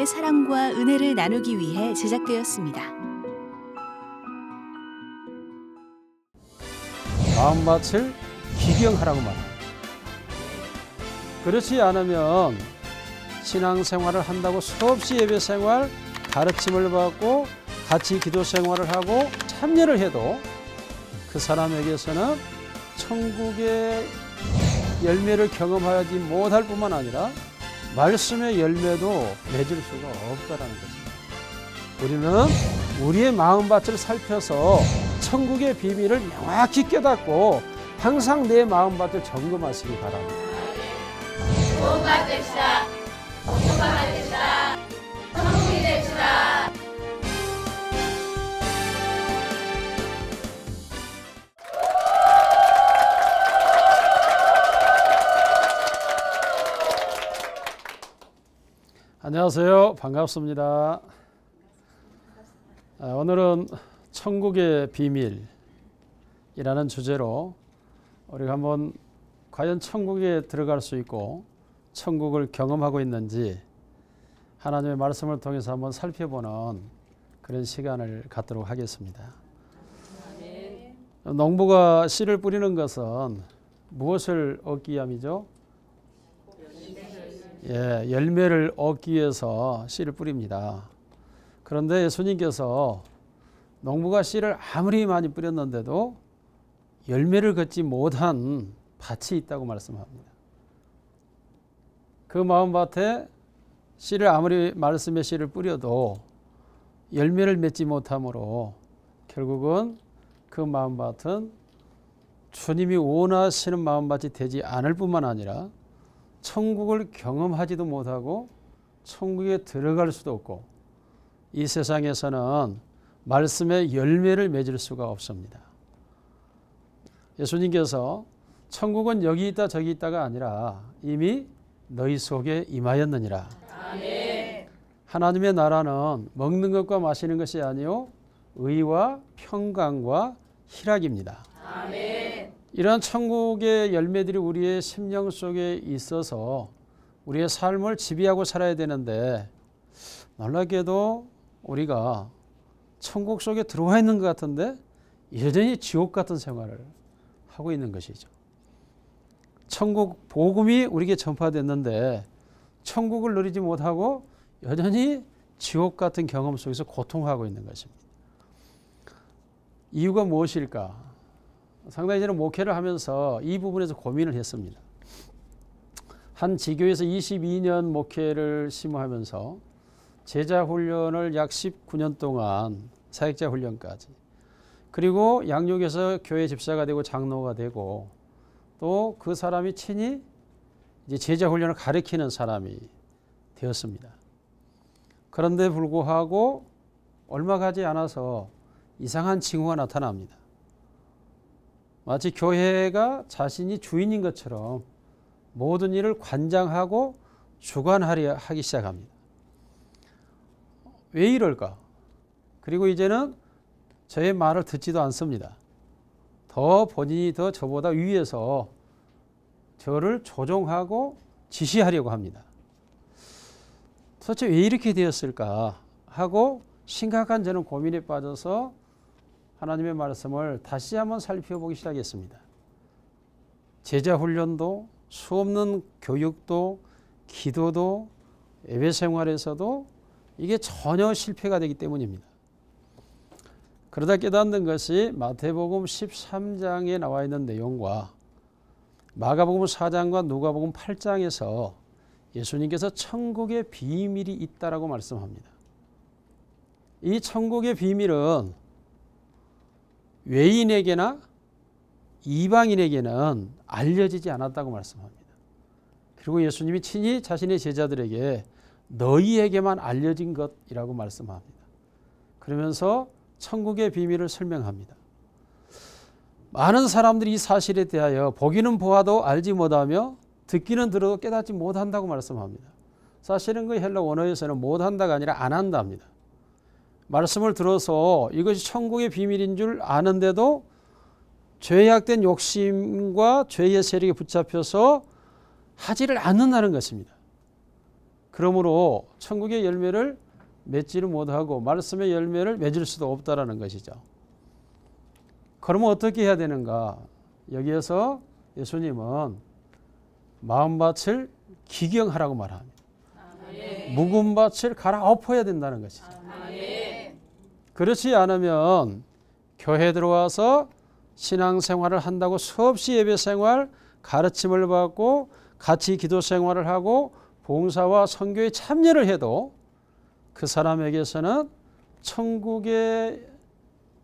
사랑과 은혜를 나누기 위해 제작되었습니다. 마음밭을 기경하라고 말합니다. 그렇지 않으면 신앙생활을 한다고 수없이 예배생활, 가르침을 받고 같이 기도생활을 하고 참여를 해도 그 사람에게서는 천국의 열매를 경험하지 못할 뿐만 아니라 말씀의 열매도 맺을 수가 없다는 것입니다. 우리는 우리의 마음밭을 살펴서 천국의 비밀을 명확히 깨닫고 항상 내 마음밭을 점검하시기 바랍니다. 좋은 밭 됩시다. 좋은 밭 됩시다. 천국이 됩시다. 안녕하세요. 반갑습니다. 오늘은 천국의 비밀이라는 주제로 우리가 한번 과연 천국에 들어갈 수 있고 천국을 경험하고 있는지 하나님의 말씀을 통해서 한번 살펴보는 그런 시간을 갖도록 하겠습니다. 농부가 씨를 뿌리는 것은 무엇을 얻기 위함이죠? 열매를 얻기 위해서 씨를 뿌립니다. 그런데 예수님께서 농부가 씨를 아무리 많이 뿌렸는데도 열매를 걷지 못한 밭이 있다고 말씀합니다. 그 마음밭에 씨를 아무리 말씀의 씨를 뿌려도 열매를 맺지 못하므로 결국은 그 마음밭은 주님이 원하시는 마음밭이 되지 않을 뿐만 아니라 천국을 경험하지도 못하고 천국에 들어갈 수도 없고 이 세상에서는 말씀의 열매를 맺을 수가 없습니다. 예수님께서 천국은 여기 있다 저기 있다가 아니라 이미 너희 속에 임하였느니라. 아멘. 하나님의 나라는 먹는 것과 마시는 것이 아니요 의와 평강과 희락입니다. 아멘. 이러한 천국의 열매들이 우리의 심령 속에 있어서 우리의 삶을 지배하고 살아야 되는데 놀랍게도 우리가 천국 속에 들어와 있는 것 같은데 여전히 지옥 같은 생활을 하고 있는 것이죠. 천국 복음이 우리에게 전파됐는데 천국을 누리지 못하고 여전히 지옥 같은 경험 속에서 고통하고 있는 것입니다. 이유가 무엇일까? 상당히 저는 목회를 하면서 이 부분에서 고민을 했습니다. 한 지교에서 22년 목회를 심호하면서 제자 훈련을 약 19년 동안 사역자 훈련까지 그리고 양육에서 교회 집사가 되고 장로가 되고 또 그 사람이 친히 이제 제자 훈련을 가르치는 사람이 되었습니다. 그런데 불구하고 얼마 가지 않아서 이상한 징후가 나타납니다. 마치 교회가 자신이 주인인 것처럼 모든 일을 관장하고 주관하려 하기 시작합니다. 왜 이럴까? 그리고 이제는 저의 말을 듣지도 않습니다. 본인이 더 저보다 위에서 저를 조종하고 지시하려고 합니다. 도대체 왜 이렇게 되었을까 하고 심각한 저는 고민에 빠져서 하나님의 말씀을 다시 한번 살펴보기 시작했습니다. 제자 훈련도 수없는 교육도 기도도 예배 생활에서도 이게 전혀 실패가 되기 때문입니다. 그러다 깨닫는 것이 마태복음 13장에 나와 있는 내용과 마가복음 4장과 누가복음 8장에서 예수님께서 천국의 비밀이 있다라고 말씀합니다. 이 천국의 비밀은 외인에게나 이방인에게는 알려지지 않았다고 말씀합니다. 그리고 예수님이 친히 자신의 제자들에게 너희에게만 알려진 것이라고 말씀합니다. 그러면서 천국의 비밀을 설명합니다. 많은 사람들이 이 사실에 대하여 보기는 보아도 알지 못하며 듣기는 들어도 깨닫지 못한다고 말씀합니다. 사실은 그 헬라 원어에서는 못한다가 아니라 안 한답니다. 말씀을 들어서 이것이 천국의 비밀인 줄 아는데도 죄악된 욕심과 죄의 세력에 붙잡혀서 하지를 않는다는 것입니다. 그러므로 천국의 열매를 맺지를 못하고 말씀의 열매를 맺을 수도 없다라는 것이죠. 그러면 어떻게 해야 되는가? 여기에서 예수님은 마음밭을 기경하라고 말합니다. 묵은 밭을 갈아엎어야 된다는 것이죠. 그렇지 않으면 교회 들어와서 신앙생활을 한다고 수없이 예배생활, 가르침을 받고 같이 기도 생활을 하고 봉사와 선교에 참여를 해도 그 사람에게서는 천국의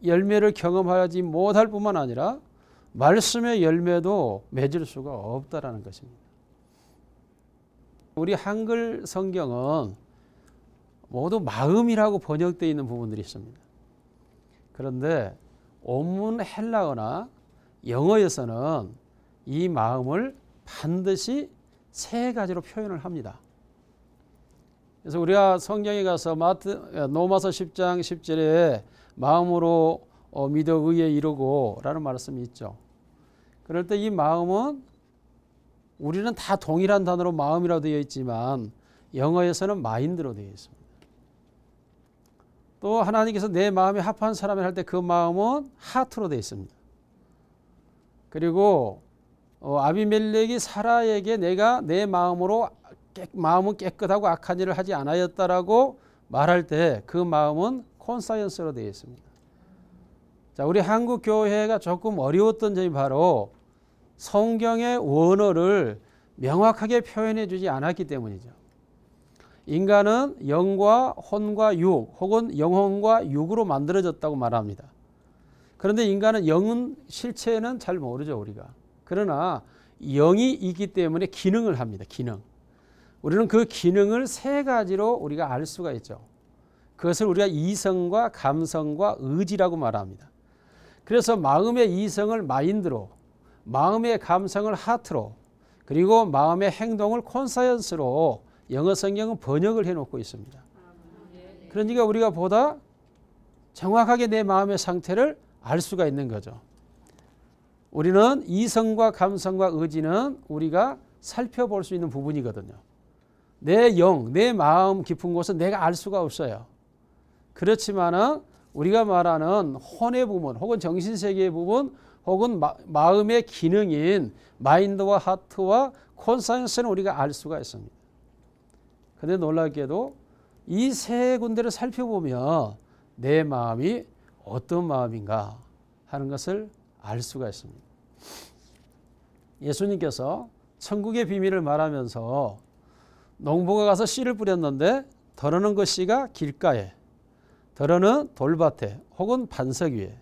열매를 경험하지 못할 뿐만 아니라 말씀의 열매도 맺을 수가 없다라는 것입니다. 우리 한글 성경은 모두 마음이라고 번역되어 있는 부분들이 있습니다. 그런데 원문 헬라어나 영어에서는 이 마음을 반드시 세 가지로 표현을 합니다. 그래서 우리가 성경에 가서 로마서 10장 10절에 마음으로 믿어 의에 이르고 라는 말씀이 있죠. 그럴 때 이 마음은 우리는 다 동일한 단어로 마음이라고 되어 있지만 영어에서는 마인드로 되어 있습니다. 또 하나님께서 내 마음에 합한 사람을 할 때 그 마음은 하트로 되어 있습니다. 그리고 아비멜렉이 사라에게 내가 내 마음으로 마음은 깨끗하고 악한 일을 하지 않았다라고 말할 때 그 마음은 콘사이언스로 되어 있습니다. 자, 우리 한국 교회가 조금 어려웠던 점이 바로 성경의 원어를 명확하게 표현해 주지 않았기 때문이죠. 인간은 영과 혼과 육 혹은 영혼과 육으로 만들어졌다고 말합니다. 그런데 인간은 영은 실체는 잘 모르죠, 우리가. 그러나 영이 있기 때문에 기능을 합니다. 기능. 우리는 그 기능을 세 가지로 우리가 알 수가 있죠. 그것을 우리가 이성과 감성과 의지라고 말합니다. 그래서 마음의 이성을 마인드로, 마음의 감성을 하트로, 그리고 마음의 행동을 콘사이언스로 영어 성경은 번역을 해놓고 있습니다. 그러니까 우리가 보다 정확하게 내 마음의 상태를 알 수가 있는 거죠. 우리는 이성과 감성과 의지는 우리가 살펴볼 수 있는 부분이거든요. 내 영, 내 마음 깊은 곳은 내가 알 수가 없어요. 그렇지만은 우리가 말하는 혼의 부분 혹은 정신세계의 부분 혹은 마음의 기능인 마인드와 하트와 콘사이언스는 우리가 알 수가 있습니다. 그런데 놀랍게도 이 세 군데를 살펴보면 내 마음이 어떤 마음인가 하는 것을 알 수가 있습니다. 예수님께서 천국의 비밀을 말하면서 농부가 가서 씨를 뿌렸는데 더러는 그 씨가 길가에, 더러는 돌밭에 혹은 반석 위에,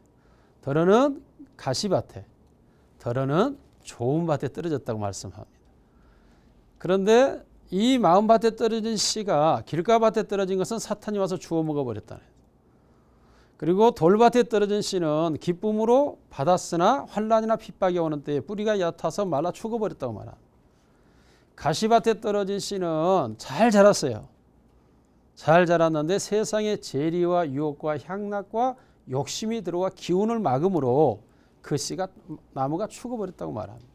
더러는 가시밭에, 더러는 좋은 밭에 떨어졌다고 말씀합니다. 그런데 이 마음밭에 떨어진 씨가 길가밭에 떨어진 것은 사탄이 와서 주워 먹어버렸다는 거예요. 그리고 돌밭에 떨어진 씨는 기쁨으로 받았으나 환난이나 핍박이 오는 때에 뿌리가 얕아서 말라 죽어버렸다고 말합니다. 가시밭에 떨어진 씨는 잘 자랐어요. 잘 자랐는데 세상의 재리와 유혹과 향락과 욕심이 들어와 기운을 막음으로 그 씨가 나무가 죽어버렸다고 말합니다.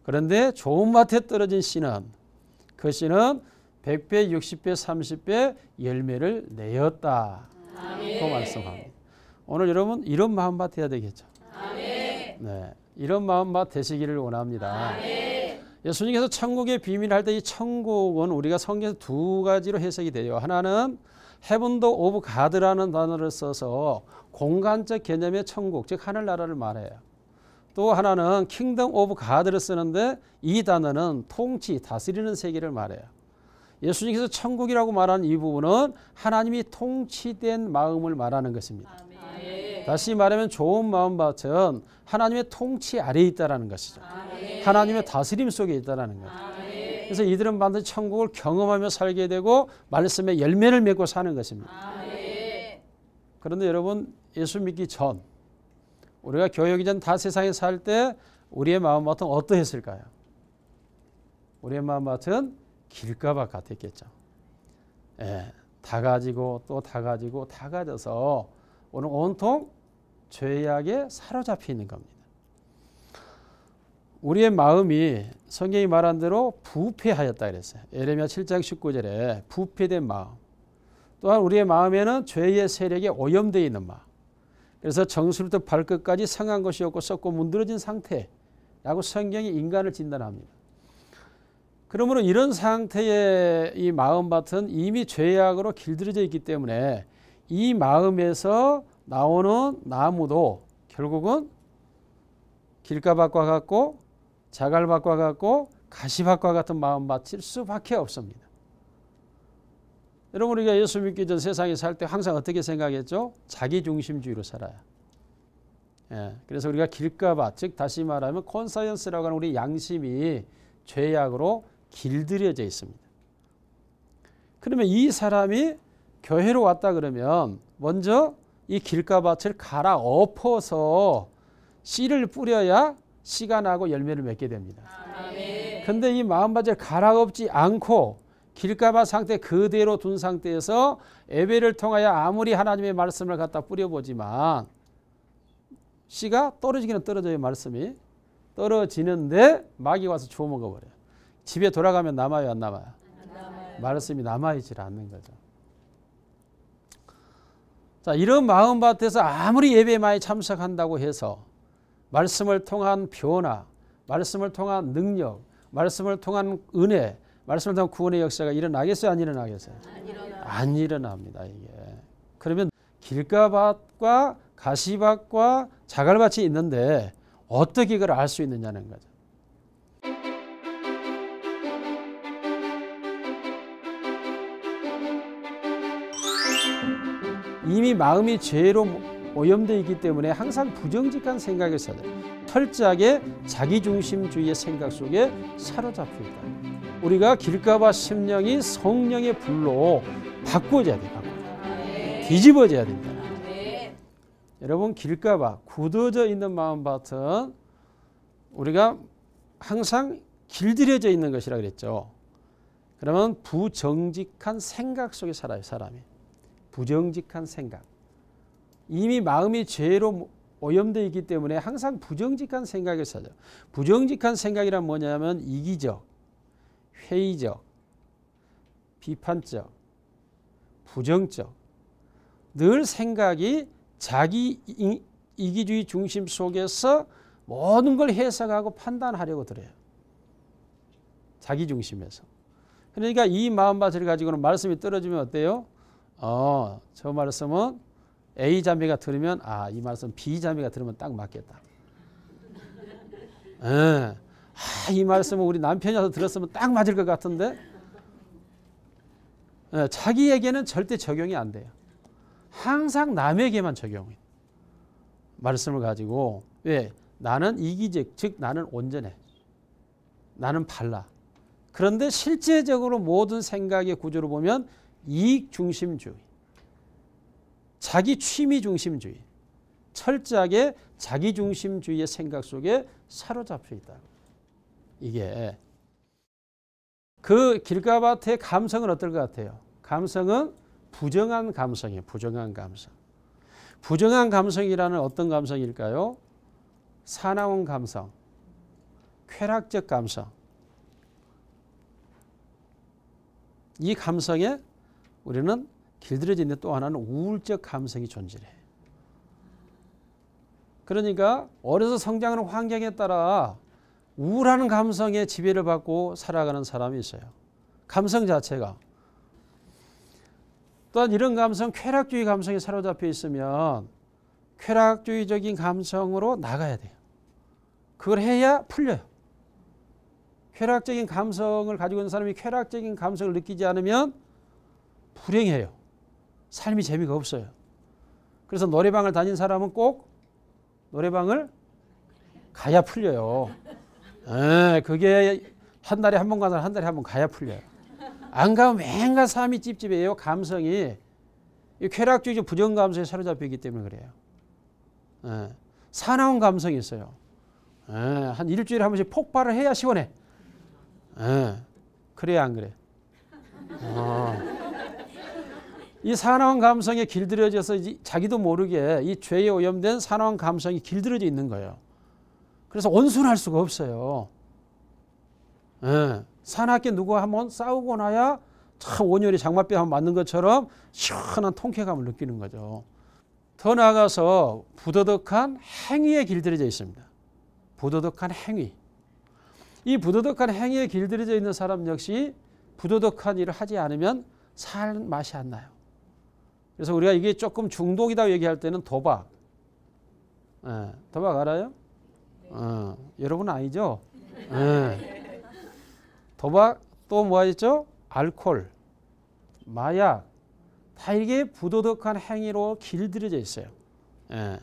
그런데 좋은 밭에 떨어진 씨는 그 씨는 100배, 60배, 30배 열매를 내었다. 그 말씀합니다. 오늘 여러분 이런 마음밭 해야 되겠죠. 네, 이런 마음밭 되시기를 원합니다. 예수님께서 천국의 비밀 할 때 이 천국은 우리가 성경에서 두 가지로 해석이 돼요. 하나는 헤븐도 오브 가드라는 단어를 써서 공간적 개념의 천국, 즉 하늘나라를 말해요. 또 하나는 킹덤 오브 가드를 쓰는데 이 단어는 통치, 다스리는 세계를 말해요. 예수님께서 천국이라고 말하는 이 부분은 하나님이 통치된 마음을 말하는 것입니다. 다시 말하면 좋은 마음밭은 하나님의 통치 아래에 있다는 것이죠. 하나님의 다스림 속에 있다는 거죠. 그래서 이들은 반드시 천국을 경험하며 살게 되고 말씀의 열매를 맺고 사는 것입니다. 그런데 여러분 예수 믿기 전 우리가 교육이 전 다 세상에 살 때 우리의 마음밭은 어떠했을까요? 우리의 마음밭은 길가밭 같았겠죠. 예, 다 가지고 또 다 가지고 다 가져서 오늘 온통 죄악에 사로잡혀 있는 겁니다. 우리의 마음이 성경이 말한 대로 부패하였다 그랬어요. 예레미야 7장 19절에 부패된 마음. 또한 우리의 마음에는 죄의 세력에 오염되어 있는 마음. 그래서 정수부터 발끝까지 상한 것이 없고 썩고 문드러진 상태라고 성경이 인간을 진단합니다. 그러므로 이런 상태의 이 마음밭은 이미 죄악으로 길들여져 있기 때문에 이 마음에서 나오는 나무도 결국은 길가밭과 같고 자갈밭과 같고 가시밭과 같은 마음밭일 수밖에 없습니다. 여러분 우리가 예수 믿기 전 세상에 살 때 항상 어떻게 생각했죠? 자기중심주의로 살아요. 예, 그래서 우리가 길가밭, 즉 다시 말하면 콘사이언스라고 하는 우리 양심이 죄악으로 길들여져 있습니다. 그러면 이 사람이 교회로 왔다 그러면 먼저 이 길가밭을 갈아엎어서 씨를 뿌려야 씨가 나고 열매를 맺게 됩니다. 그런데 이 마음밭을 갈아엎지 않고 길가밭 상태 그대로 둔 상태에서 예배를 통하여 아무리 하나님의 말씀을 갖다 뿌려보지만 씨가 떨어지기는 떨어져요. 말씀이 떨어지는데 마귀가 와서 주워 먹어버려요. 집에 돌아가면 남아요, 안 남아요? 안 남아요. 말씀이 남아있질 않는 거죠. 자, 이런 마음밭에서 아무리 예배에 많이 참석한다고 해서 말씀을 통한 변화, 말씀을 통한 능력, 말씀을 통한 은혜, 말씀을 통한 구원의 역사가 일어나겠어요? 안 일어나겠어요? 안 일어납니다. 이게. 그러면 길가밭과 가시밭과 자갈밭이 있는데 어떻게 이걸 알 수 있느냐는 거죠. 이미 마음이 죄로 오염되어 있기 때문에 항상 부정직한 생각을 살아요. 철저하게 자기중심주의의 생각 속에 사로잡혀 있다. 우리가 길가밭 심령이 성령의 불로 바꿔져야 돼요. 뒤집어져야 됩니다. 여러분 길가밭, 굳어져 있는 마음밭은 우리가 항상 길들여져 있는 것이라 그랬죠. 그러면 부정직한 생각 속에 살아요. 사람이. 부정직한 생각. 이미 마음이 죄로 오염되어 있기 때문에 항상 부정직한 생각을 살아요. 부정직한 생각이란 뭐냐면 이기적, 회의적, 비판적, 부정적. 늘 생각이 자기 이기주의 중심 속에서 모든 걸 해석하고 판단하려고 들어요. 자기 중심에서. 그러니까 이 마음밭을 가지고는 말씀이 떨어지면 어때요? 저 말씀은 A 자매가 들으면 이 말씀 B 자매가 들으면 딱 맞겠다. 이 말씀은 우리 남편이 와서 들었으면 딱 맞을 것 같은데 자기에게는 절대 적용이 안 돼요. 항상 남에게만 적용해요. 말씀을 가지고. 왜? 나는 이기적, 즉 나는 온전해. 나는 발라. 그런데 실제적으로 모든 생각의 구조를 보면 이익 중심주의, 자기 취미 중심주의, 철저하게 자기 중심주의의 생각 속에 사로잡혀 있다. 이게 그 길가밭의 감성은 어떨 것 같아요? 감성은 부정한 감성이에요. 부정한 감성. 부정한 감성이라는 어떤 감성일까요? 사나운 감성, 쾌락적 감성. 이 감성에 우리는 길들여져 있는 또 하나는 우울적 감성이 존재해요. 그러니까 어려서 성장하는 환경에 따라 우울한 감성에 지배를 받고 살아가는 사람이 있어요. 감성 자체가. 또한 이런 감성, 쾌락주의 감성에 사로잡혀 있으면 쾌락주의적인 감성으로 나가야 돼요. 그걸 해야 풀려요. 쾌락적인 감성을 가지고 있는 사람이 쾌락적인 감성을 느끼지 않으면 불행해요. 삶이 재미가 없어요. 그래서 노래방을 다닌 사람은 꼭 노래방을 가야 풀려요. 그게 한 달에 한 번 가서 한 달에 한 번 가야 풀려요. 안 가면 맨날 삶이 찝찝해요. 감성이. 이 쾌락주의적 부정감성에 사로잡혀 있기 때문에 그래요. 사나운 감성이 있어요. 한 일주일에 한 번씩 폭발을 해야 시원해. 그래야 안 그래? 이 사나운 감성에 길들여져서 자기도 모르게 이 죄에 오염된 사나운 감성이 길들여져 있는 거예요. 그래서 온순할 수가 없어요. 예. 사납게 누구 한번 싸우고 나야 참 온열이 장맛비 한번 맞는 것처럼 시원한 통쾌감을 느끼는 거죠. 더 나아가서 부도덕한 행위에 길들여져 있습니다. 부도덕한 행위. 이 부도덕한 행위에 길들여져 있는 사람 역시 부도덕한 일을 하지 않으면 살 맛이 안 나요. 그래서 우리가 이게 조금 중독이다 얘기할 때는 도박. 예, 도박 알아요? 여러분 아니죠? 예. 도박 또 뭐가 있죠? 알코올, 마약 다 이게 부도덕한 행위로 길들여져 있어요. 예.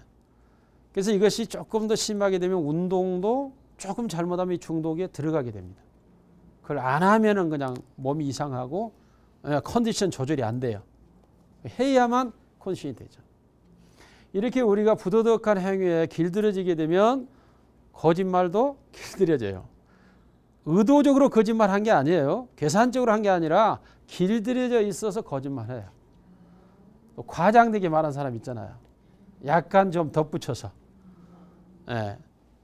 그래서 이것이 조금 더 심하게 되면 운동도 조금 잘못하면 이 중독에 들어가게 됩니다. 그걸 안 하면은 그냥 몸이 이상하고 컨디션 조절이 안 돼요. 해야만 컨디션이 되죠. 이렇게 우리가 부도덕한 행위에 길들여지게 되면 거짓말도 길들여져요. 의도적으로 거짓말한 게 아니에요. 계산적으로 한 게 아니라 길들여져 있어서 거짓말해요. 또 과장되게 말한 사람 있잖아요. 약간 좀 덧붙여서. 예.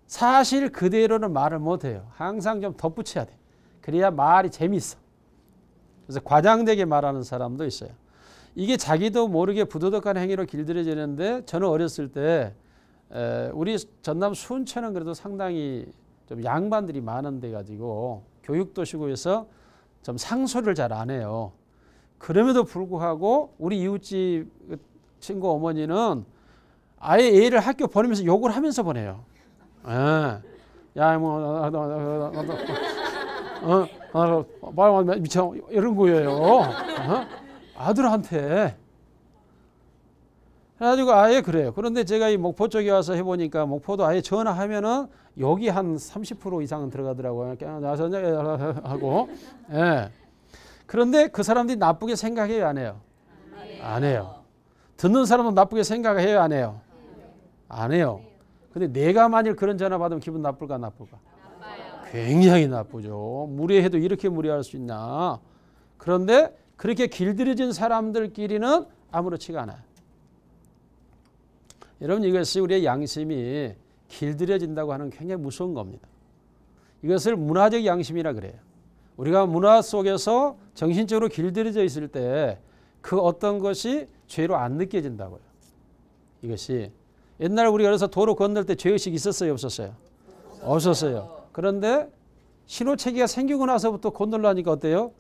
사실 그대로는 말을 못해요. 항상 좀 덧붙여야 돼. 그래야 말이 재미있어. 그래서 과장되게 말하는 사람도 있어요. 이게 자기도 모르게 부도덕한 행위로 길들여지는데 저는 어렸을 때 우리 전남 순천은 그래도 상당히 좀 양반들이 많은 데 가지고 교육도시고 해서 좀 상소를 잘 안 해요. 그럼에도 불구하고 우리 이웃집 친구 어머니는 아예 애를 학교 보내면서 욕을 하면서 보내요. 야, 뭐, 말 미쳐 이런 거예요. 아들한테. 그래가지고 아예 그래요. 그런데 제가 이 목포 쪽에 와서 해보니까 목포도 아예 전화하면은 여기 한 30% 이상은 들어가더라고요. 하고. 예. 그런데 그 사람들이 나쁘게 생각해요, 안 해요? 안 해요. 듣는 사람도 나쁘게 생각해요, 안 해요? 안 해요. 근데 내가 만일 그런 전화 받으면 기분 나쁠까, 나쁠까? 굉장히 나쁘죠. 무례해도 이렇게 무례할 수 있나? 그런데 그렇게 길들여진 사람들끼리는 아무렇지가 않아요. 여러분, 이것이 우리의 양심이 길들여진다고 하는 굉장히 무서운 겁니다. 이것을 문화적 양심이라 그래요. 우리가 문화 속에서 정신적으로 길들여져 있을 때 그 어떤 것이 죄로 안 느껴진다고요. 이것이 옛날에 우리가 그래서 도로 건널 때 죄의식이 있었어요, 없었어요? 없었어요. 그런데 신호체계가 생기고 나서부터 건널라니까 어때요?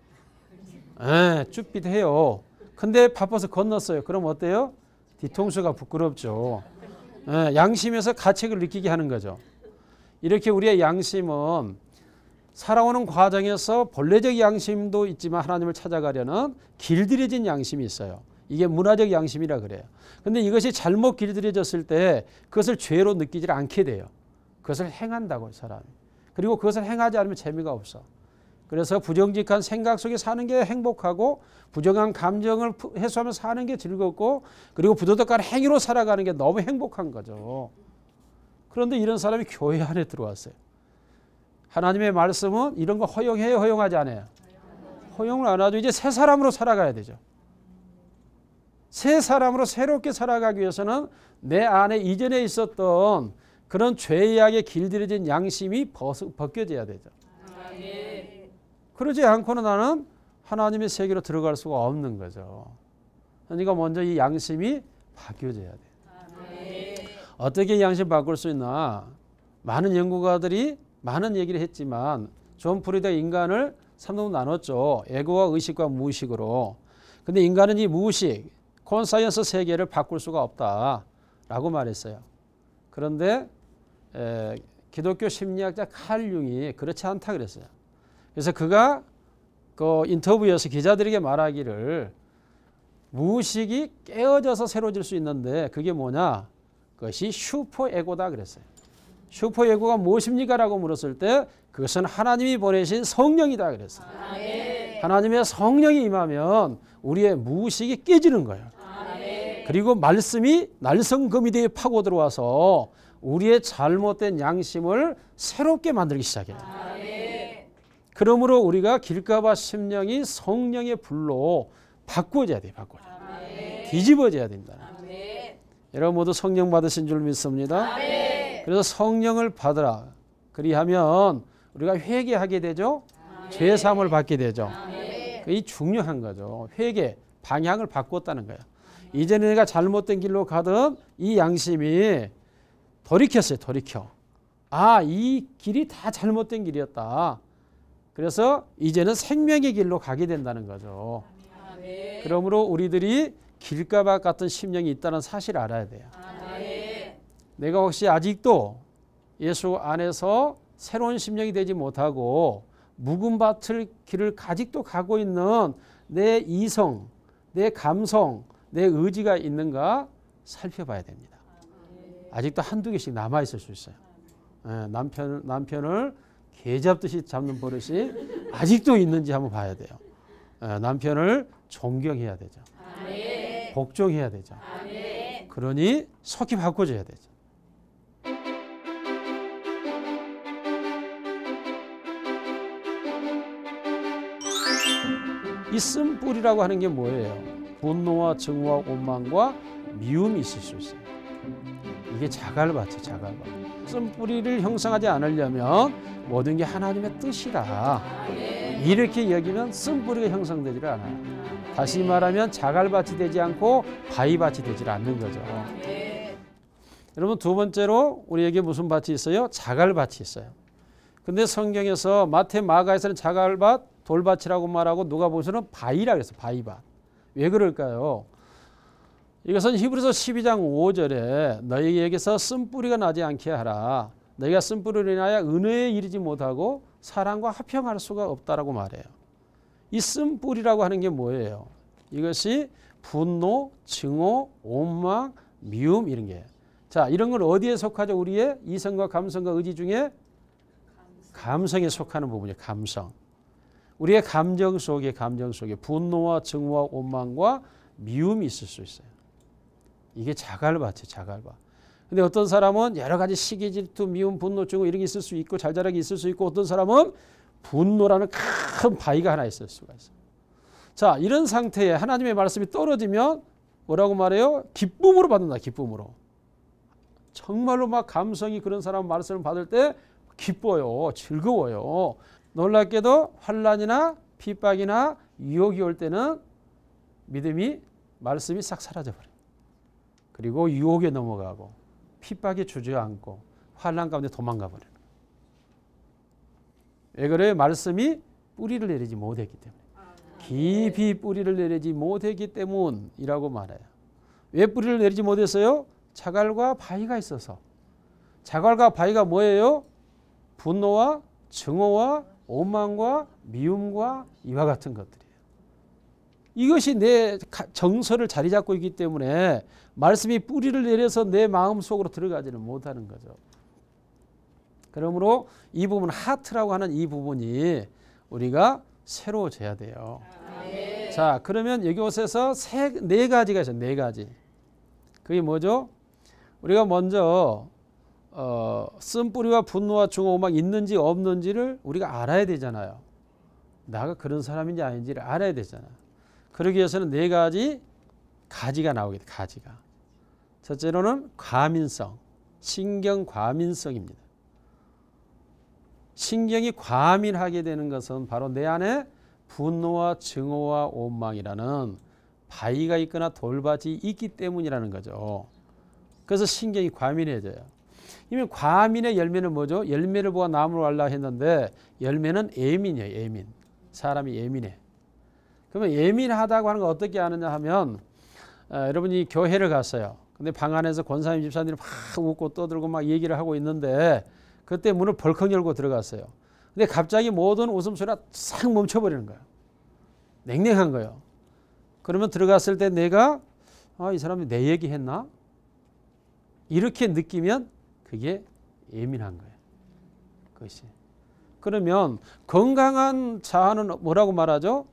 쭈삣해요. 근데 바빠서 건넜어요. 그럼 어때요? 뒤통수가 부끄럽죠. 양심에서 가책을 느끼게 하는 거죠. 이렇게 우리의 양심은 살아오는 과정에서 본래적 양심도 있지만 하나님을 찾아가려는 길들여진 양심이 있어요. 이게 문화적 양심이라 그래요. 근데 이것이 잘못 길들여졌을 때 그것을 죄로 느끼지 않게 돼요. 그것을 행한다고 사람이. 그리고 그것을 행하지 않으면 재미가 없어. 그래서 부정직한 생각 속에 사는 게 행복하고 부정한 감정을 해소하며 사는 게 즐겁고 그리고 부도덕한 행위로 살아가는 게 너무 행복한 거죠. 그런데 이런 사람이 교회 안에 들어왔어요. 하나님의 말씀은 이런 거 허용해요, 허용하지 않아요? 허용을 안 하죠. 이제 새 사람으로 살아가야 되죠. 새 사람으로 새롭게 살아가기 위해서는 내 안에 이전에 있었던 그런 죄악에 길들여진 양심이 벗겨져야 되죠. 그러지 않고는 나는 하나님의 세계로 들어갈 수가 없는 거죠. 그러니까 먼저 이 양심이 바뀌어져야 돼요. 어떻게 양심 바꿀 수 있나? 많은 연구가들이 많은 얘기를 했지만 존 프리드가 인간을 3등으로 나눴죠. 에고와 의식과 무의식으로. 근데 인간은 이 무의식, 콘사이언스 세계를 바꿀 수가 없다라고 말했어요. 그런데 기독교 심리학자 칼 융이 그렇지 않다 그랬어요. 그래서 그가 그 인터뷰에서 기자들에게 말하기를 무의식이 깨어져서 새로워질 수 있는데 그게 뭐냐? 그것이 슈퍼에고다 그랬어요. 슈퍼에고가 무엇입니까? 라고 물었을 때 그것은 하나님이 보내신 성령이다 그랬어요. 하나님의 성령이 임하면 우리의 무의식이 깨지는 거예요. 그리고 말씀이 날성검이 되어 파고 들어와서 우리의 잘못된 양심을 새롭게 만들기 시작해요. 그러므로 우리가 길가봐 심령이 성령의 불로 바꿔져야 돼요. 뒤집어져야 됩니다. 여러분 모두 성령 받으신 줄 믿습니다. 그래서 성령을 받으라. 그리하면 우리가 회개하게 되죠. 죄 사함을 받게 되죠. 이 중요한 거죠. 회개, 방향을 바꿨다는 거예요. 이전에 내가 잘못된 길로 가던 이 양심이 돌이켰어요. 돌이켜. 아, 이 길이 다 잘못된 길이었다. 그래서 이제는 생명의 길로 가게 된다는 거죠. 그러므로 우리들이 길가박 같은 심령이 있다는 사실을 알아야 돼요. 내가 혹시 아직도 예수 안에서 새로운 심령이 되지 못하고 묵은 밭을 길을 아직도 가고 있는 내 이성, 내 감성, 내 의지가 있는가 살펴봐야 됩니다. 아직도 한두 개씩 남아있을 수 있어요. 남편을 개 잡듯이 잡는 버릇이 아직도 있는지 한번 봐야 돼요. 남편을 존경해야 되죠. 복종해야 되죠. 그러니 속히 바꿔줘야 되죠. 이 쓴뿌리라고 하는 게 뭐예요? 분노와 증오와 원망과 미움이 있을 수 있어요. 이게 자갈밭이에요. 자갈밭. 쓴뿌리를 형성하지 않으려면 모든 게 하나님의 뜻이다. 이렇게 여기면 쓴뿌리가 형성되지를 않아요. 다시 말하면 자갈밭이 되지 않고 바위밭이 되지 않는 거죠. 여러분, 두 번째로 우리에게 무슨 밭이 있어요? 자갈밭이 있어요. 근데 성경에서 마태, 마가에서는 자갈밭, 돌밭이라고 말하고 누가복음에서는 바위라고 했어요. 바위밭. 왜 그럴까요? 이것은 히브리서 12장 5절에 너희에게서 쓴뿌리가 나지 않게 하라. 너희가 쓴뿌리로 인하여 은혜에 이르지 못하고 사랑과 화평할 수가 없다라고 말해요. 이 쓴뿌리라고 하는 게 뭐예요? 이것이 분노, 증오, 원망, 미움 이런 게. 자, 이런 걸 어디에 속하죠? 우리의 이성과 감성과 의지 중에 감성에 속하는 부분이에요. 감성. 우리의 감정 속에 분노와 증오와 원망과 미움이 있을 수 있어요. 이게 자갈밭이에요. 자갈밭. 근데 어떤 사람은 여러 가지 시기, 질투, 미움, 분노, 증오 이런 게 있을 수 있고 잘자라기 있을 수 있고 어떤 사람은 분노라는 큰 바위가 하나 있을 수가 있어요. 자, 이런 상태에 하나님의 말씀이 떨어지면 뭐라고 말해요? 기쁨으로 받는다. 기쁨으로. 정말로 막 감성이 그런 사람 말씀을 받을 때 기뻐요. 즐거워요. 놀랍게도 환난이나 핍박이나 유혹이 올 때는 믿음이 말씀이 싹 사라져버려요. 그리고 유혹에 넘어가고 핍박에 주저앉고 환난 가운데 도망가 버려요. 왜 그래요? 말씀이 뿌리를 내리지 못했기 때문에. 깊이 뿌리를 내리지 못했기 때문이라고 말해요. 왜 뿌리를 내리지 못했어요? 자갈과 바위가 있어서. 자갈과 바위가 뭐예요? 분노와 증오와 원망과 미움과 이와 같은 것들이에요. 이것이 내 정서를 자리 잡고 있기 때문에 말씀이 뿌리를 내려서 내 마음속으로 들어가지는 못하는 거죠. 그러므로 이 부분, 하트라고 하는 이 부분이 우리가 새로워져야 돼요. 자, 그러면 여기에서 네 가지가 있어요. 네 가지. 그게 뭐죠? 우리가 먼저 쓴뿌리와 분노와 증오, 원망 있는지 없는지를 우리가 알아야 되잖아요. 나가 그런 사람인지 아닌지를 알아야 되잖아요. 그러기 위해서는 네 가지 가지가 나오게 돼. 가지가. 첫째로는 과민성, 신경 과민성입니다. 신경이 과민하게 되는 것은 바로 내 안에 분노와 증오와 원망이라는 바위가 있거나 돌밭이 있기 때문이라는 거죠. 그래서 신경이 과민해져요. 이미 과민의 열매는 뭐죠? 열매를 보아 나무를 알라 했는데 열매는 예민이에요. 예민. 사람이 예민해. 그러면 예민하다고 하는 걸 어떻게 아느냐 하면 여러분이 교회를 갔어요. 근데 방 안에서 권사님 집사님이 막 웃고 떠들고 막 얘기를 하고 있는데 그때 문을 벌컥 열고 들어갔어요. 근데 갑자기 모든 웃음소리가 싹 멈춰버리는 거예요. 냉랭한 거예요. 그러면 들어갔을 때 내가 이 사람이 내 얘기 했나? 이렇게 느끼면 그게 예민한 거예요. 그것이. 그러면 건강한 자아는 뭐라고 말하죠?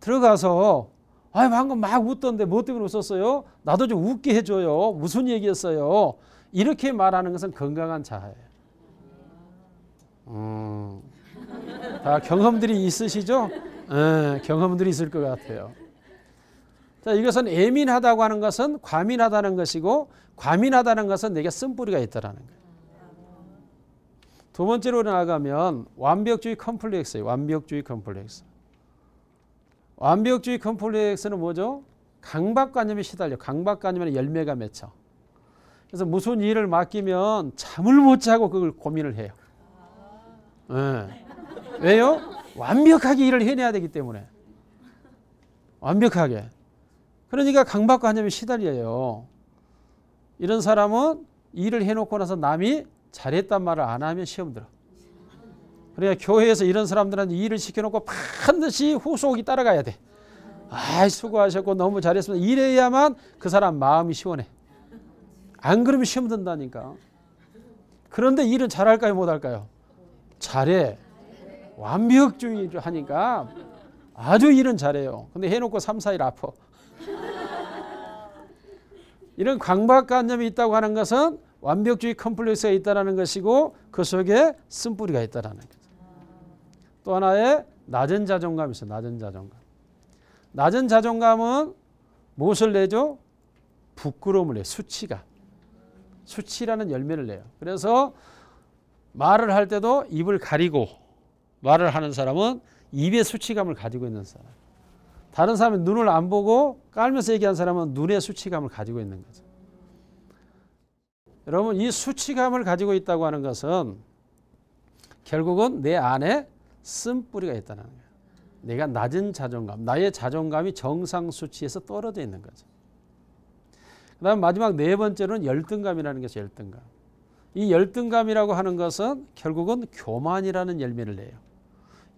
들어가서 방금 막 웃던데 뭐 때문에 웃었어요? 나도 좀 웃게 해줘요. 무슨 얘기였어요? 이렇게 말하는 것은 건강한 자아예요. 다 경험들이 있으시죠? 경험들이 있을 것 같아요. 자, 이것은 예민하다고 하는 것은 과민하다는 것이고 과민하다는 것은 내게 쓴뿌리가 있다라는 거예요. 두 번째로 나아가면 완벽주의 컴플렉스예요. 완벽주의 컴플렉스. 완벽주의 컴플렉스는 뭐죠? 강박관념에 시달려. 강박관념에 열매가 맺혀. 그래서 무슨 일을 맡기면 잠을 못 자고 그걸 고민을 해요. 네. 왜요? 완벽하게 일을 해내야 되기 때문에. 완벽하게. 그러니까 강박관념에 시달려요. 이런 사람은 일을 해놓고 나서 남이 잘했단 말을 안 하면 시험 들어. 그러니까 교회에서 이런 사람들한테 일을 시켜놓고 반드시 후속이 따라가야 돼. 아이 수고하셨고 너무 잘했습니다. 이래야만 그 사람 마음이 시원해. 안 그러면 시험 든다니까. 그런데 일은 잘할까요 못할까요? 잘해. 완벽주의를 하니까 아주 일은 잘해요. 근데 해놓고 3, 4일 아파. 이런 강박관념이 있다고 하는 것은 완벽주의 컴플렉스가 있다는 것이고 그 속에 쓴뿌리가 있다는 거죠. 또 하나의 낮은 자존감이 있어요. 낮은 자존감. 낮은 자존감은 무엇을 내죠? 부끄러움을 내요. 수치감. 수치라는 열매를 내요. 그래서 말을 할 때도 입을 가리고 말을 하는 사람은 입에 수치감을 가지고 있는 사람. 다른 사람은 눈을 안 보고 깔면서 얘기하는 사람은 눈에 수치감을 가지고 있는 거죠. 여러분 이 수치감을 가지고 있다고 하는 것은 결국은 내 안에 쓴뿌리가 있다는 거예요. 내가 낮은 자존감, 나의 자존감이 정상 수치에서 떨어져 있는 거죠. 그 다음 마지막 네 번째로는 열등감이라는 것이 열등감. 이 열등감이라고 하는 것은 결국은 교만이라는 열매를 내요.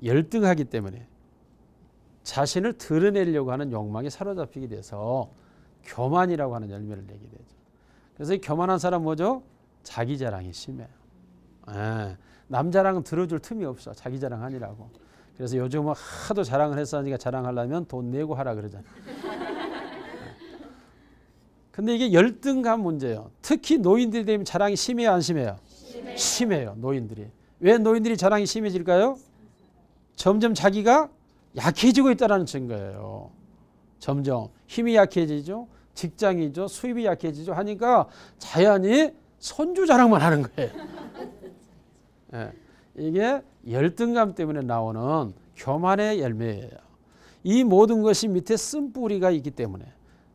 열등하기 때문에 자신을 드러내려고 하는 욕망에 사로잡히게 돼서 교만이라고 하는 열매를 내게 되죠. 그래서 이 교만한 사람 뭐죠? 자기 자랑이 심해요. 남 자랑은 들어줄 틈이 없어. 자기 자랑 아니라고. 그래서 요즘은 하도 자랑을 했으니까 자랑하려면 돈 내고 하라 그러잖아요. 근데 이게 열등감 문제예요. 특히 노인들이 되면 자랑이 심해요, 안 심해요? 심해요, 노인들이. 왜 노인들이 자랑이 심해질까요? 점점 자기가 약해지고 있다는 증거예요. 점점 힘이 약해지죠. 직장이죠. 수입이 약해지죠. 하니까 자연히 손주 자랑만 하는 거예요. 네. 이게 열등감 때문에 나오는 교만의 열매예요. 이 모든 것이 밑에 쓴뿌리가 있기 때문에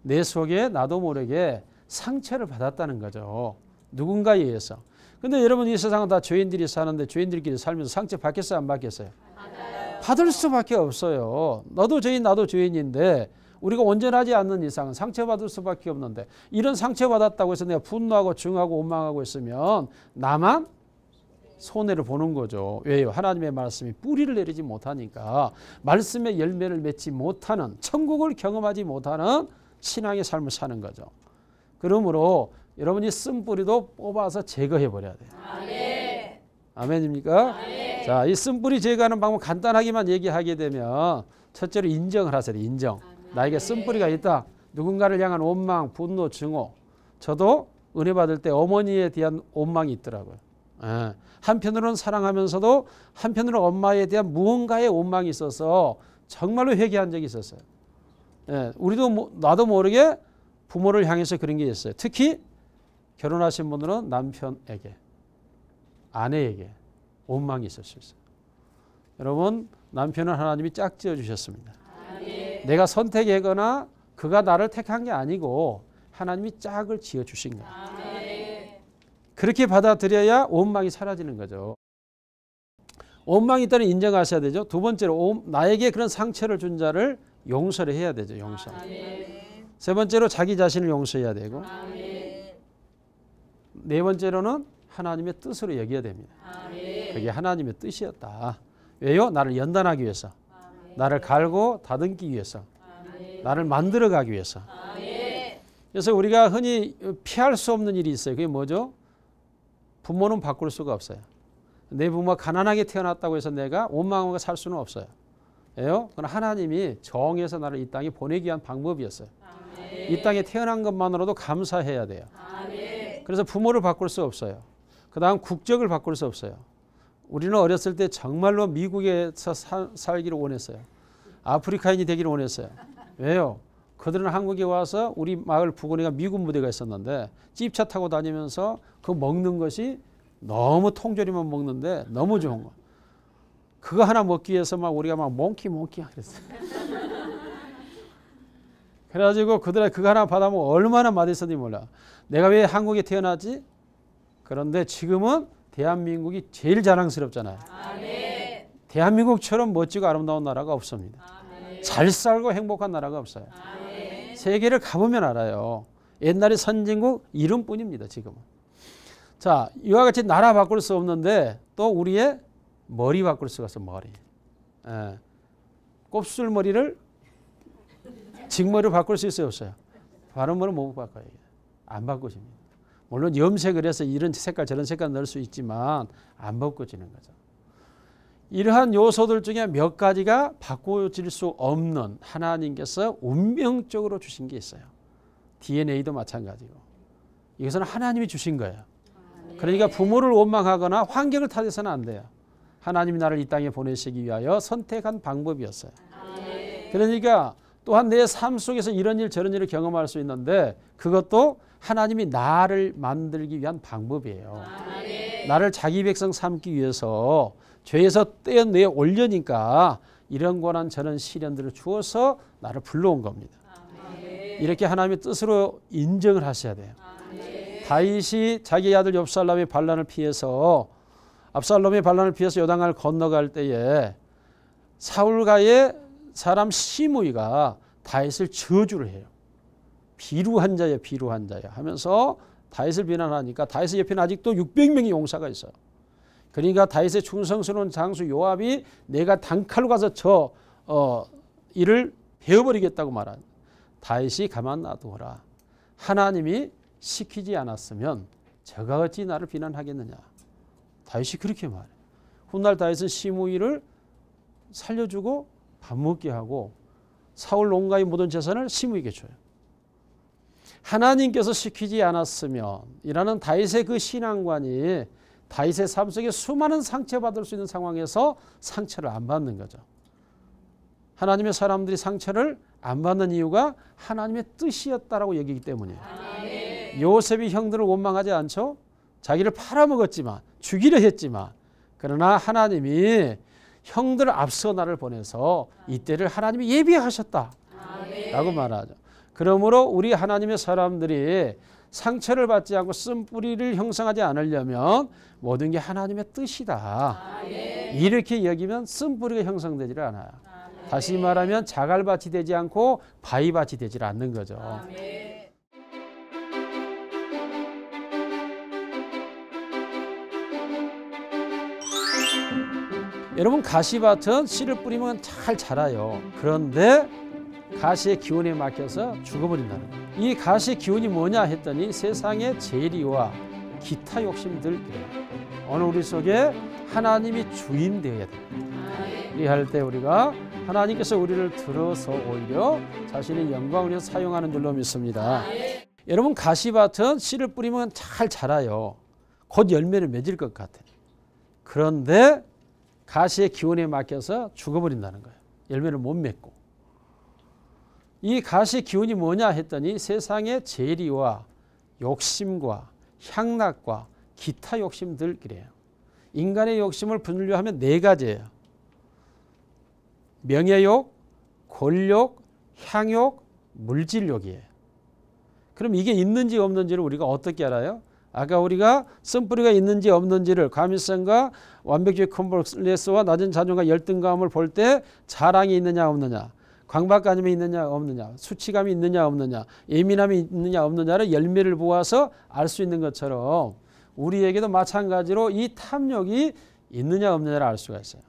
내 속에 나도 모르게 상처를 받았다는 거죠. 누군가에 의해서. 근데 여러분 이 세상은 다 죄인들이 사는데 죄인들끼리 살면서 상처 받겠어요? 안 받겠어요? 받을 수밖에 없어요. 너도 죄인 나도 죄인인데 우리가 온전하지 않는 이상은 상처받을 수밖에 없는데 이런 상처받았다고 해서 내가 분노하고 증오하고 원망하고 있으면 나만 손해를 보는 거죠. 왜요? 하나님의 말씀이 뿌리를 내리지 못하니까 말씀의 열매를 맺지 못하는 천국을 경험하지 못하는 신앙의 삶을 사는 거죠. 그러므로 여러분이 쓴뿌리도 뽑아서 제거해 버려야 돼요. 아멘. 아멘입니까? 아멘. 자, 이 쓴뿌리 제거하는 방법 간단하게만 얘기하게 되면 첫째로 인정을 하세요. 인정. 아멘. 나에게 쓴뿌리가 있다. 누군가를 향한 원망, 분노, 증오. 저도 은혜 받을 때 어머니에 대한 원망이 있더라고요. 한편으로는 사랑하면서도 한편으로는 엄마에 대한 무언가의 원망이 있어서 정말로 회개한 적이 있었어요. 우리도 나도 모르게 부모를 향해서 그런 게 있어요. 특히 결혼하신 분들은 남편에게, 아내에게 원망이 있을 수 있어요. 여러분 남편은 하나님이 짝지어 주셨습니다. 내가 선택하거나 그가 나를 택한 게 아니고 하나님이 짝을 지어 주신 거예요. 그렇게 받아들여야 원망이 사라지는 거죠. 원망이 있다는 인정하셔야 되죠. 두 번째로 나에게 그런 상처를 준 자를 용서를 해야 되죠. 용서. 세 번째로 자기 자신을 용서해야 되고 네 번째로는 하나님의 뜻으로 여겨야 됩니다. 그게 하나님의 뜻이었다. 왜요? 나를 연단하기 위해서. 나를 갈고 다듬기 위해서. 나를 만들어가기 위해서. 그래서 우리가 흔히 피할 수 없는 일이 있어요. 그게 뭐죠? 부모는 바꿀 수가 없어요. 내 부모가 가난하게 태어났다고 해서 내가 원망하고 살 수는 없어요. 왜요? 그건 하나님이 정해서 나를 이 땅에 보내기 위한 방법이었어요. 이 땅에 태어난 것만으로도 감사해야 돼요. 그래서 부모를 바꿀 수 없어요. 그 다음 국적을 바꿀 수 없어요. 우리는 어렸을 때 정말로 미국에서 살기를 원했어요. 아프리카인이 되기를 원했어요. 왜요? 그들은 한국에 와서 우리 마을 부근에가 미군 부대가 있었는데 찝차 타고 다니면서 그 먹는 것이 너무 통조림만 먹는데 너무 좋은 거. 그거 하나 먹기 위해서 막 우리가 막 몽키 그랬어요. 그래가지고 그들이 그거 하나 받아먹으면 얼마나 맛있었는지 몰라. 내가 왜 한국에 태어났지? 그런데 지금은 대한민국이 제일 자랑스럽잖아요. 아멘. 대한민국처럼 멋지고 아름다운 나라가 없습니다. 아멘. 잘 살고 행복한 나라가 없어요. 아멘. 세계를 가보면 알아요. 옛날에 선진국 이름뿐입니다. 지금은. 자, 이와 같이 나라 바꿀 수 없는데 또 우리의 머리 바꿀 수가 있어. 머리. 예. 곱슬머리를 직머리로 바꿀 수 있어요, 없어요? 바른 머리는 못 바꿔요. 안 바꾸십니다. 물론 염색을 해서 이런 색깔 저런 색깔 넣을 수 있지만 안 바꿔지는 거죠. 이러한 요소들 중에 몇 가지가 바꿔질 수 없는 하나님께서 운명적으로 주신 게 있어요. DNA도 마찬가지고. 이것은 하나님이 주신 거예요. 그러니까 부모를 원망하거나 환경을 탓해서는 안 돼요. 하나님이 나를 이 땅에 보내시기 위하여 선택한 방법이었어요. 그러니까 또한 내 삶 속에서 이런 일 저런 일을 경험할 수 있는데 그것도 하나님이 나를 만들기 위한 방법이에요. 나를 자기 백성 삼기 위해서 죄에서 떼어내 올려니까 이런 고난 저런 시련들을 주어서 나를 불러온 겁니다. 이렇게 하나님의 뜻으로 인정을 하셔야 돼요. 다윗이 자기 아들 압살롬의 반란을 피해서 요단강을 건너갈 때에 사울가의 사람 시므이가 다윗을 저주를 해요. 비루한 자야 하면서 다윗을 비난하니까 다윗의 옆에는 아직도 600명의 용사가 있어요. 그러니까 다윗의 충성스러운 장수 요압이 내가 단칼로 가서 저 이를 베어버리겠다고 말한. 다윗이 가만 놔두어라. 하나님이 시키지 않았으면 저가 어찌 나를 비난하겠느냐. 다윗이 그렇게 말해. 훗날 다윗은 시므이를 살려주고 밥 먹게 하고 사울 농가의 모든 재산을 시므이에게 줘요. 하나님께서 시키지 않았으면 이라는 다윗의 그 신앙관이 다윗의 삶 속에 수많은 상처받을 수 있는 상황에서 상처를 안 받는 거죠. 하나님의 사람들이 상처를 안 받는 이유가 하나님의 뜻이었다라고 여기기 때문이에요. 요셉이 형들을 원망하지 않죠. 자기를 팔아먹었지만 죽이려 했지만 그러나 하나님이 형들을 앞서 나를 보내서 이때를 하나님이 예비하셨다라고 말하죠. 그러므로 우리 하나님의 사람들이 상처를 받지 않고 쓴뿌리를 형성하지 않으려면 모든 게 하나님의 뜻이다. 이렇게 여기면 쓴뿌리가 형성되지 않아요. 다시 말하면 자갈밭이 되지 않고 바위밭이 되지 않는 거죠. 여러분 가시밭은 씨를 뿌리면 잘 자라요. 그런데 가시의 기운에 막혀서 죽어버린다는 거예요. 이 가시의 기운이 뭐냐 했더니 세상의 재리와 기타 욕심들. 오늘 우리 속에 하나님이 주인 되어야 됩니다. 이할 때 우리가 하나님께서 우리를 들어서 오히려 자신의 영광을 위해서 사용하는 줄로 믿습니다. 여러분 가시밭은 씨를 뿌리면 잘 자라요. 곧 열매를 맺을 것 같아요. 그런데 가시의 기운에 막혀서 죽어버린다는 거예요. 열매를 못 맺고. 이 가시의 기운이 뭐냐 했더니 세상의 재리와 욕심과 향락과 기타 욕심들이래요. 인간의 욕심을 분류하면 네 가지예요. 명예욕, 권력, 향욕, 물질욕이에요. 그럼 이게 있는지 없는지를 우리가 어떻게 알아요? 아까 우리가 쓴뿌리가 있는지 없는지를 과민성과 완벽주의 컴플렉스와 낮은 자존과 열등감을 볼 때 자랑이 있느냐 없느냐, 강박관념이 있느냐 없느냐, 수치감이 있느냐 없느냐, 예민함이 있느냐 없느냐를 열매를 보아서 알 수 있는 것처럼 우리에게도 마찬가지로 이 탐욕이 있느냐 없느냐를 알 수가 있어요.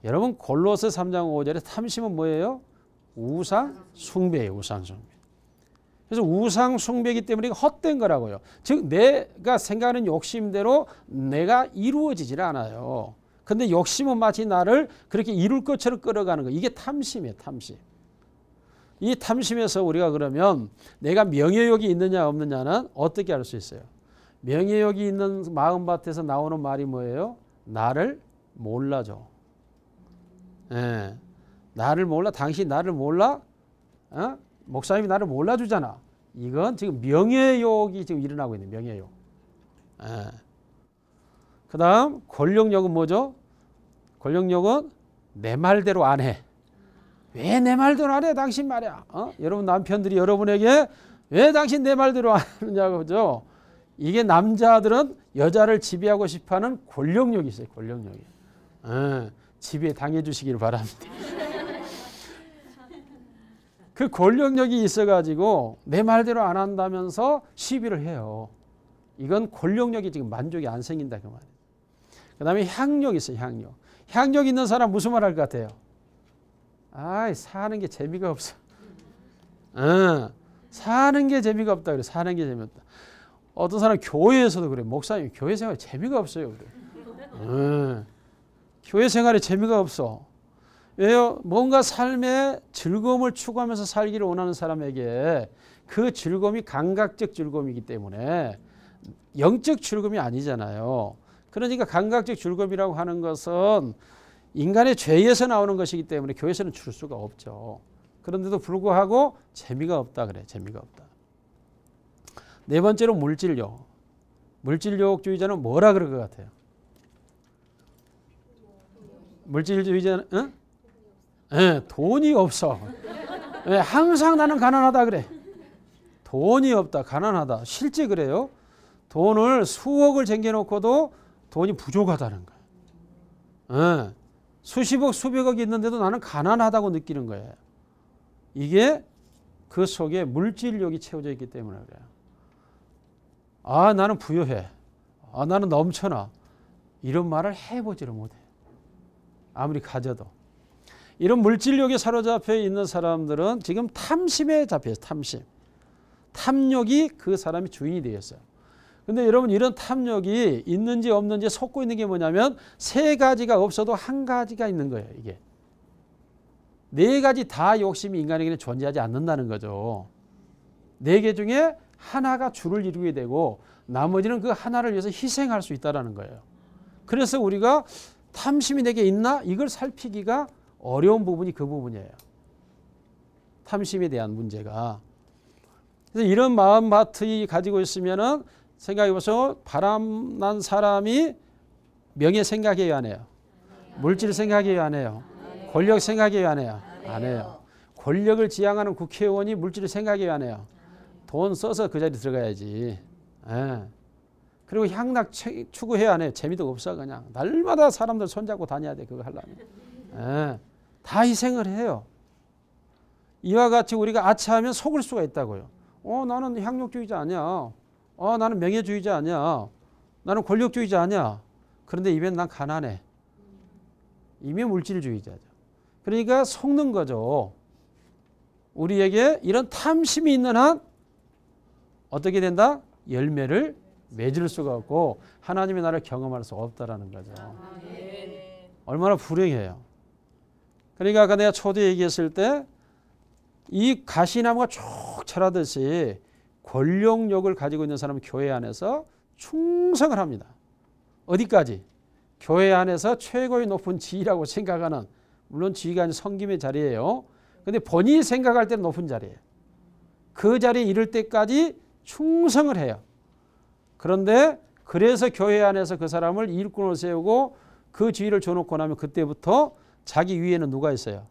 여러분 골로새 3장 5절에 탐심은 뭐예요? 우상 숭배예요. 우상 숭배. 그래서 우상 숭배이기 때문에 헛된 거라고요. 즉 내가 생각하는 욕심대로 내가 이루어지질 않아요. 근데 욕심은 마치 나를 그렇게 이룰 것처럼 끌어가는 거. 이게 탐심이에요. 탐심. 이 탐심에서 우리가 그러면 내가 명예욕이 있느냐 없느냐는 어떻게 알 수 있어요? 명예욕이 있는 마음밭에서 나오는 말이 뭐예요? 나를 몰라줘. 예. 나를 몰라. 당신 나를 몰라? 어? 목사님이 나를 몰라주잖아. 이건 지금 명예욕이 지금 일어나고 있는 명예욕. 예. 그 다음 권력욕은 뭐죠? 권력욕은 내 말대로 안 해. 왜 내 말대로 안 해? 당신 말이야. 여러분 남편들이 여러분에게 왜 당신 내 말대로 안 하느냐고 그죠? 이게 남자들은 여자를 지배하고 싶어하는 권력욕이 있어요. 권력욕이. 지배 당해주시길 바랍니다. 그 권력욕이 있어가지고 내 말대로 안 한다면서 시비를 해요. 이건 권력욕이 지금 만족이 안 생긴다 그 말이에요. 그 다음에 향욕이 있어요. 향욕. 향욕 있는 사람 무슨 말 할 것 같아요? 아이 사는 게 재미가 없어. 사는 게 재미가 없다 그래. 사는 게 재미없다. 어떤 사람 교회에서도 그래. 목사님 교회 생활에 재미가 없어요. 그래. 교회 생활에 재미가 없어. 왜요? 뭔가 삶의 즐거움을 추구하면서 살기를 원하는 사람에게 그 즐거움이 감각적 즐거움이기 때문에 영적 즐거움이 아니잖아요. 그러니까 감각적 즐거움이라고 하는 것은 인간의 죄에서 나오는 것이기 때문에 교회에서는 줄 수가 없죠. 그런데도 불구하고 재미가 없다 그래. 재미가 없다. 네 번째로 물질욕. 물질욕주의자는 뭐라 그럴 것 같아요? 물질주의자는 돈이 없어. 항상 나는 가난하다 그래. 돈이 없다. 가난하다. 실제 그래요. 돈을 수억을 쟁여놓고도 돈이 부족하다는 거예요. 수십억 수백억이 있는데도 나는 가난하다고 느끼는 거예요. 이게 그 속에 물질욕이 채워져 있기 때문에 그래요. 아 나는 부유해. 아 나는 넘쳐나. 이런 말을 해보지를 못해. 아무리 가져도. 이런 물질욕에 사로잡혀 있는 사람들은 지금 탐심에 잡혀있어요. 탐심. 탐욕이 그 사람이 주인이 되었어요. 근데 여러분 이런 탐욕이 있는지 없는지 속고 있는 게 뭐냐면 세 가지가 없어도 한 가지가 있는 거예요. 이게. 네 가지 다 욕심이 인간에게는 존재하지 않는다는 거죠. 네 개 중에 하나가 주를 이루게 되고 나머지는 그 하나를 위해서 희생할 수 있다는 거예요. 그래서 우리가 탐심이 내게 있나? 이걸 살피기가 어려운 부분이 그 부분이에요. 탐심에 대한 문제가. 그래서 이런 마음밭이 가지고 있으면은 생각해보세요. 바람난 사람이 명예 생각해요, 안 해요? 물질 생각해요, 안 해요? 권력 생각해요, 안 해요? 안 해요. 권력을 지향하는 국회의원이 물질을 생각해요, 안 해요? 돈 써서 그 자리에 들어가야지. 그리고 향락 추구해야 안 해요? 재미도 없어 그냥. 날마다 사람들 손잡고 다녀야 돼. 그거 하려면. 다 희생을 해요. 이와 같이 우리가 아차하면 속을 수가 있다고요. 나는 향락주의자 아니야. 나는 명예주의자 아니야. 나는 권력주의자 아니야. 그런데 입엔 난 가난해. 이미 물질주의자죠. 그러니까 속는 거죠. 우리에게 이런 탐심이 있는 한 어떻게 된다? 열매를 맺을 수가 없고 하나님의 나라를 경험할 수 없다라는 거죠. 얼마나 불행해요. 그러니까 아까 내가 초대 얘기했을 때 이 가시나무가 쭉 자라듯이 권력욕을 가지고 있는 사람은 교회 안에서 충성을 합니다. 어디까지? 교회 안에서 최고의 높은 지위라고 생각하는, 물론 지위가 아닌 섬김의 자리예요. 근데 본인이 생각할 때는 높은 자리예요. 그 자리에 이를 때까지 충성을 해요. 그런데 그래서 교회 안에서 그 사람을 일꾼으로 세우고 그 지위를 줘놓고 나면 그때부터 자기 위에는 누가 있어요?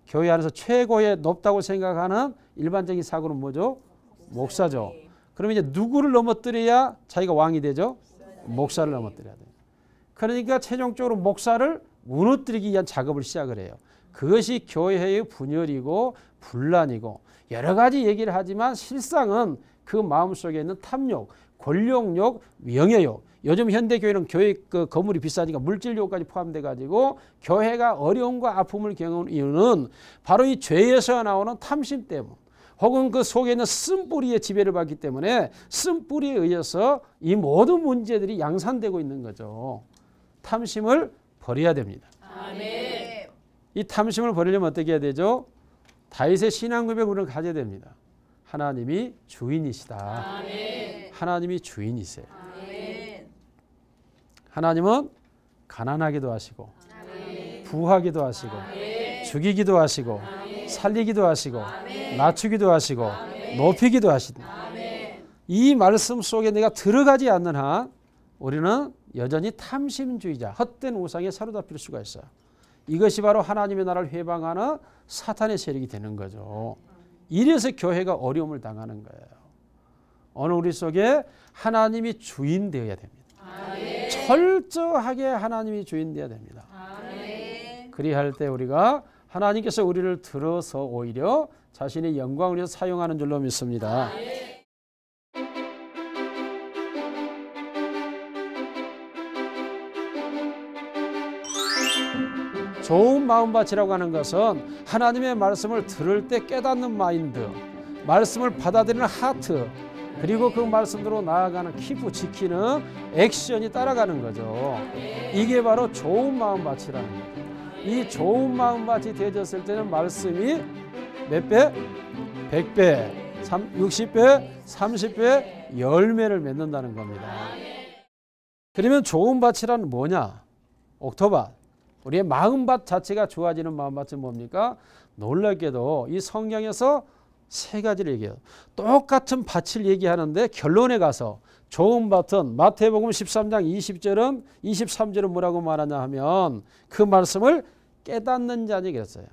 교회 안에서 최고의 높다고 생각하는 일반적인 사고는 뭐죠? 목사죠. 그러면 이제 누구를 넘어뜨려야 자기가 왕이 되죠? 목사를 넘어뜨려야 돼요. 그러니까 최종적으로 목사를 무너뜨리기 위한 작업을 시작을 해요. 그것이 교회의 분열이고 분란이고 여러 가지 얘기를 하지만 실상은 그 마음속에 있는 탐욕, 권력욕, 명예욕. 요즘 현대교회는 교회 그 건물이 비싸니까 물질욕까지 포함돼 가지고 교회가 어려움과 아픔을 겪는 이유는 바로 이 죄에서 나오는 탐심 때문, 혹은 그 속에 있는 쓴뿌리의 지배를 받기 때문에 쓴뿌리에 의해서 이 모든 문제들이 양산되고 있는 거죠. 탐심을 버려야 됩니다. 아멘. 이 탐심을 버리려면 어떻게 해야 되죠? 다윗의 신앙 고백을 우리는 가져야 됩니다. 하나님이 주인이시다. 아멘. 하나님이 주인이세요. 아멘. 하나님은 가난하기도 하시고 아멘. 부하기도 하시고 아멘. 죽이기도 하시고 아멘. 살리기도 하시고 아멘. 낮추기도 하시고 아멘. 높이기도 하신다. 아멘. 이 말씀 속에 내가 들어가지 않는 한 우리는 여전히 탐심주의자, 헛된 우상에 사로잡힐 수가 있어요. 이것이 바로 하나님의 나라를 회방하는 사탄의 세력이 되는 거죠. 이래서 교회가 어려움을 당하는 거예요. 오늘 우리 속에 하나님이 주인 되어야 됩니다. 아멘. 철저하게 하나님이 주인 되어야 됩니다. 아멘. 그리할 때 우리가 하나님께서 우리를 들어서 오히려 자신의 영광을 위해서 사용하는 줄로 믿습니다. 좋은 마음밭이라고 하는 것은 하나님의 말씀을 들을 때 깨닫는 마인드, 말씀을 받아들이는 하트, 그리고 그 말씀대로 나아가는 기부, 지키는 액션이 따라가는 거죠. 이게 바로 좋은 마음밭이라는 거죠. 이 좋은 마음밭이 되어졌을 때는 말씀이 몇 배? 100배, 60배, 30배 열매를 맺는다는 겁니다. 그러면 좋은 밭이란 뭐냐? 옥토밭. 우리의 마음밭 자체가 좋아지는 마음밭은 뭡니까? 놀랍게도 이 성경에서 세 가지를 얘기해요. 똑같은 밭을 얘기하는데 결론에 가서 좋은 밭은 마태복음 13장 20절은 23절은 뭐라고 말하냐 하면 그 말씀을 깨닫는 자니 그랬어요.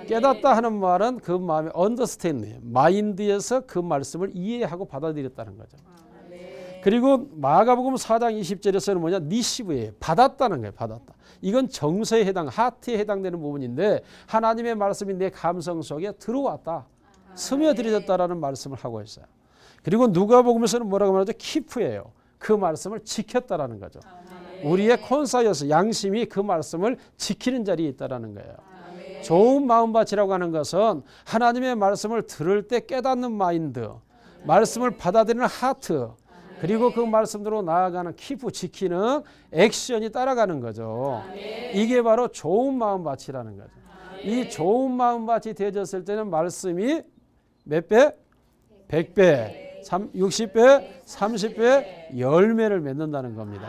깨닫다 하는 말은 그 마음의 understand, 마인드에서 그 말씀을 이해하고 받아들였다는 거죠. 그리고 마가복음 4장 20절에서는 뭐냐? 니시브예요. 받았다는 거예요. 받았다. 이건 정서에 해당, 하트에 해당되는 부분인데 하나님의 말씀이 내 감성 속에 들어왔다. 스며들어졌다라는 말씀을 하고 있어요. 그리고 누가복음에서는 뭐라고 말하죠? 키프예요. 그 말씀을 지켰다라는 거죠. 우리의 콘사이어스, 양심이 그 말씀을 지키는 자리에 있다라는 거예요. 좋은 마음밭이라고 하는 것은 하나님의 말씀을 들을 때 깨닫는 마인드, 말씀을 받아들이는 하트, 그리고 그 말씀대로 나아가는 기부, 지키는 액션이 따라가는 거죠. 이게 바로 좋은 마음밭이라는 거죠. 이 좋은 마음밭이 되어졌을 때는 말씀이 몇 배? 100배, 60배, 30배 열매를 맺는다는 겁니다.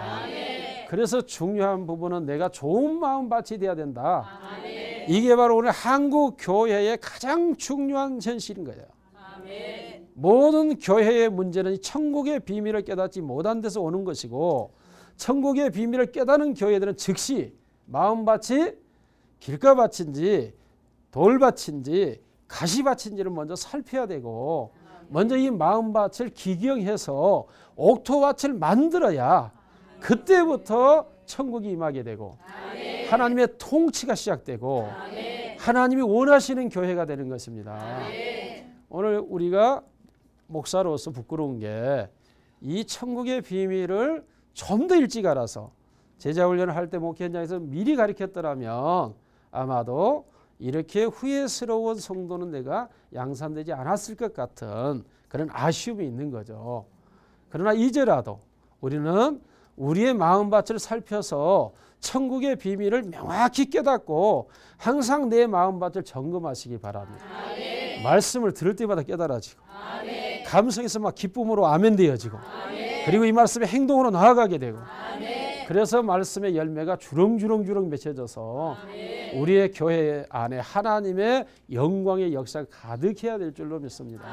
그래서 중요한 부분은 내가 좋은 마음밭이 되어야 된다. 이게 바로 오늘 한국 교회의 가장 중요한 현실인 거예요. 모든 교회의 문제는 천국의 비밀을 깨닫지 못한 데서 오는 것이고, 천국의 비밀을 깨닫는 교회들은 즉시 마음밭이 길가밭인지 돌밭인지 가시밭인지를 먼저 살펴야 되고, 먼저 이 마음밭을 기경해서 옥토밭을 만들어야 그때부터 천국이 임하게 되고 하나님의 통치가 시작되고 하나님이 원하시는 교회가 되는 것입니다. 오늘 우리가 목사로서 부끄러운 게 이 천국의 비밀을 좀 더 일찍 알아서 제자훈련을 할 때 목회 현장에서 미리 가르쳤더라면 아마도 이렇게 후회스러운 성도는 내가 양산되지 않았을 것 같은 그런 아쉬움이 있는 거죠. 그러나 이제라도 우리는 우리의 마음밭을 살펴서 천국의 비밀을 명확히 깨닫고 항상 내 마음밭을 점검하시기 바랍니다. 말씀을 들을 때마다 깨달아지고 감성에서 막 기쁨으로 아멘 되어지고 그리고 이 말씀의 행동으로 나아가게 되고 그래서 말씀의 열매가 주렁주렁 맺혀져서 우리의 교회 안에 하나님의 영광의 역사가 가득해야 될 줄로 믿습니다.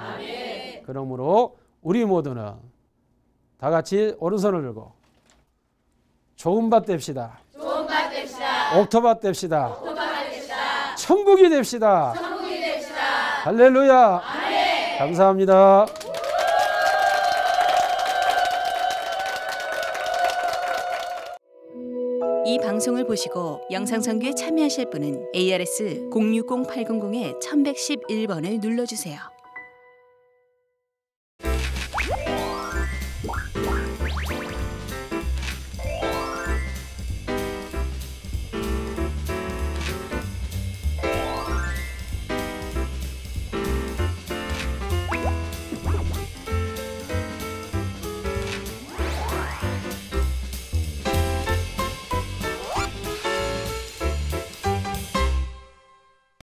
그러므로 우리 모두는 다 같이 오른손을 들고 좋은 밭 됩시다. 좋은 밭 됩시다. 옥토밭 됩시다. 옥토밭 됩시다. 천국이 됩시다. 천국이 됩시다. 할렐루야. 아멘. 감사합니다. 이 방송을 보시고 영상 선교에 참여하실 분은 ARS 060-800-1111번을 눌러주세요.